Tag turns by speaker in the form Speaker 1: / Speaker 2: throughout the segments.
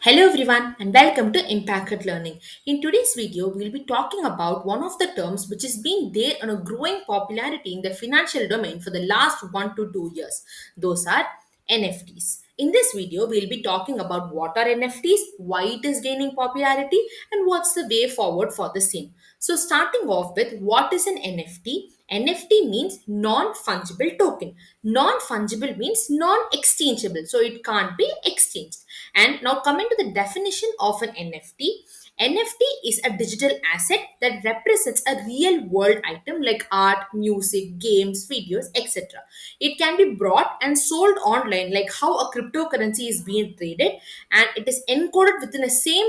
Speaker 1: Hello everyone and welcome to Impacted Learning. In today's video, we'll be talking about one of the terms which has been there on a growing popularity in the financial domain for the last 1 to 2 years. Those are NFTs. In this video, we'll be talking about what are NFTs, why it is gaining popularity, and what's the way forward for the same. So, starting off with what is an NFT? NFT means non fungible token. Non fungible means non exchangeable, so it can't be exchanged. And now, coming to the definition of an NFT, NFT is a digital asset that represents a real world item like art, music, games, videos, etc. It can be bought and sold online, like how a cryptocurrency is being traded, and it is encoded within the same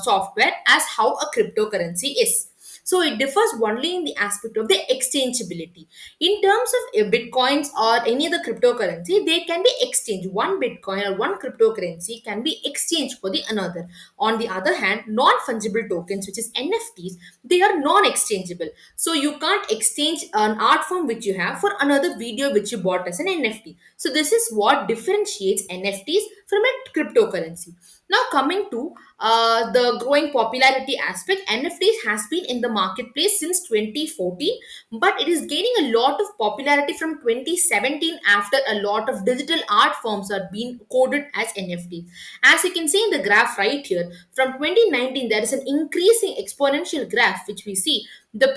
Speaker 1: software as how a cryptocurrency is. So it differs only in the aspect of the exchangeability. In terms of bitcoins or any other cryptocurrency, they can be exchanged. One bitcoin or one cryptocurrency can be exchanged for the another. On the other hand, non-fungible tokens, which is NFTs, they are non-exchangeable. So you can't exchange an art form which you have for another video which you bought as an NFT. So this is what differentiates NFTs from a cryptocurrency. Now coming to the growing popularity aspect, NFTs has been in the marketplace since 2014, but it is gaining a lot of popularity from 2017 after a lot of digital art forms are being coded as NFT. As you can see in the graph right here, from 2019 there is an increasing exponential graph which we see the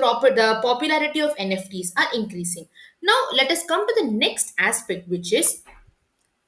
Speaker 1: popularity of NFTs are increasing. Now let us come to the next aspect, which is,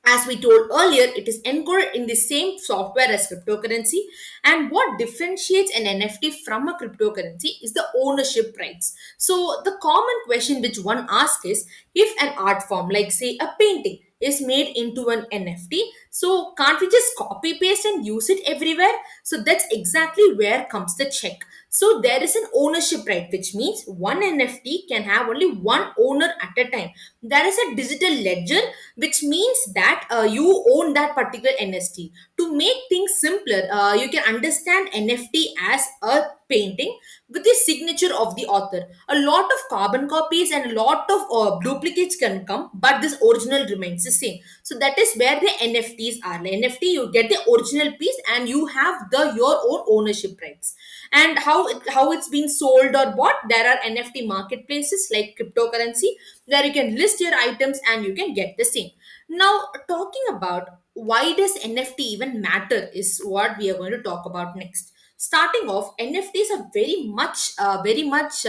Speaker 1: as we told earlier, it is encoded in the same software as cryptocurrency. And what differentiates an NFT from a cryptocurrency is the ownership rights. So, the common question which one asks is, if an art form, like say a painting, is made into an NFT, so can't we just copy paste and use it everywhere? So, that's exactly where comes the check. So, there is an ownership right, which means one NFT can have only one owner at a time. There is a digital ledger, which means that you own that particular NFT. To make things simpler, you can understand NFT as a painting with the signature of the author. A lot of carbon copies and a lot of duplicates can come, but this original remains the same. So that is where the NFTs are. The NFT, you get the original piece and you have the your own ownership rights. And how it's been sold or bought, there are NFT marketplaces like cryptocurrency where you can list your items and you can get the same. Now, talking about why does NFT even matter is what we are going to talk about next. Starting off, NFTs are very much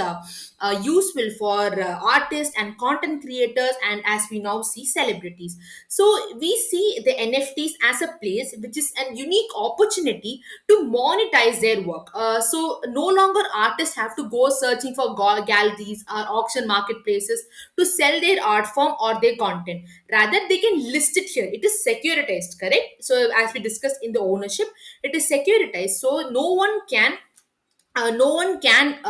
Speaker 1: useful for artists and content creators, and as we now see, celebrities. So we see the NFTs as a place which is a unique opportunity to monetize their work. So no longer artists have to go searching for galleries or auction marketplaces to sell their art form or their content. Rather, they can list it here. It is securitized, correct? So as we discussed in the ownership, it is securitized. So no one can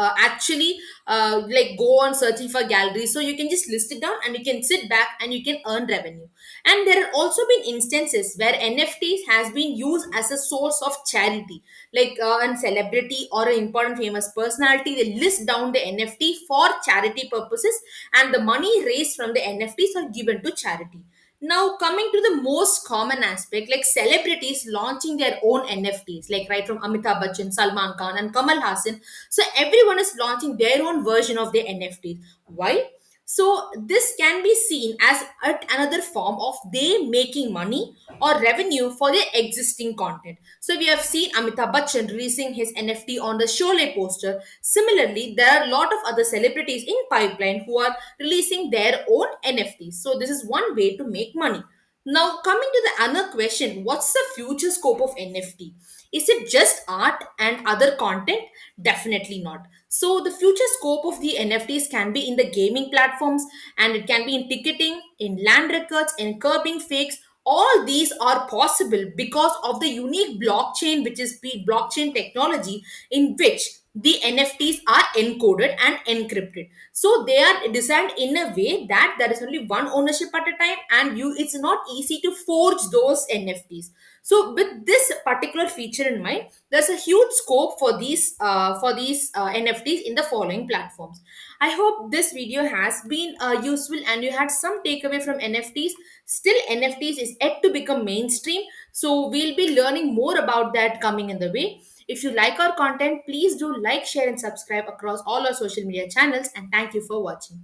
Speaker 1: actually like go on searching for galleries, so you can just list it down and you can sit back and you can earn revenue. And there have also been instances where NFTs has been used as a source of charity, like a celebrity or an important famous personality, they list down the NFT for charity purposes, and the money raised from the NFTs are given to charity. Now, coming to the most common aspect, like celebrities launching their own NFTs, like right from Amitabh Bachchan, Salman Khan, and Kamal Hassan. So, everyone is launching their own version of their NFTs. Why? So, this can be seen as another form of they making money or revenue for their existing content. So, we have seen Amitabh Bachchan releasing his NFT on the Sholay poster. Similarly, there are a lot of other celebrities in pipeline who are releasing their own NFTs. So this is one way to make money. Now, coming to the other question, what's the future scope of NFT? Is it just art and other content? Definitely not. So the future scope of the NFTs can be in the gaming platforms, and it can be in ticketing, in land records, in curbing fakes. All these are possible because of the unique blockchain, which is the blockchain technology, in which the NFTs are encoded and encrypted. So they are designed in a way that there is only one ownership at a time, and you it's not easy to forge those NFTs. So with this particular feature in mind, there's a huge scope for these NFTs in the following platforms. I hope this video has been useful and you had some takeaway from NFTs. Still, NFTs is yet to become mainstream, so we'll be learning more about that coming in the way. If you like our content, please do like, share, and subscribe across all our social media channels. And thank you for watching.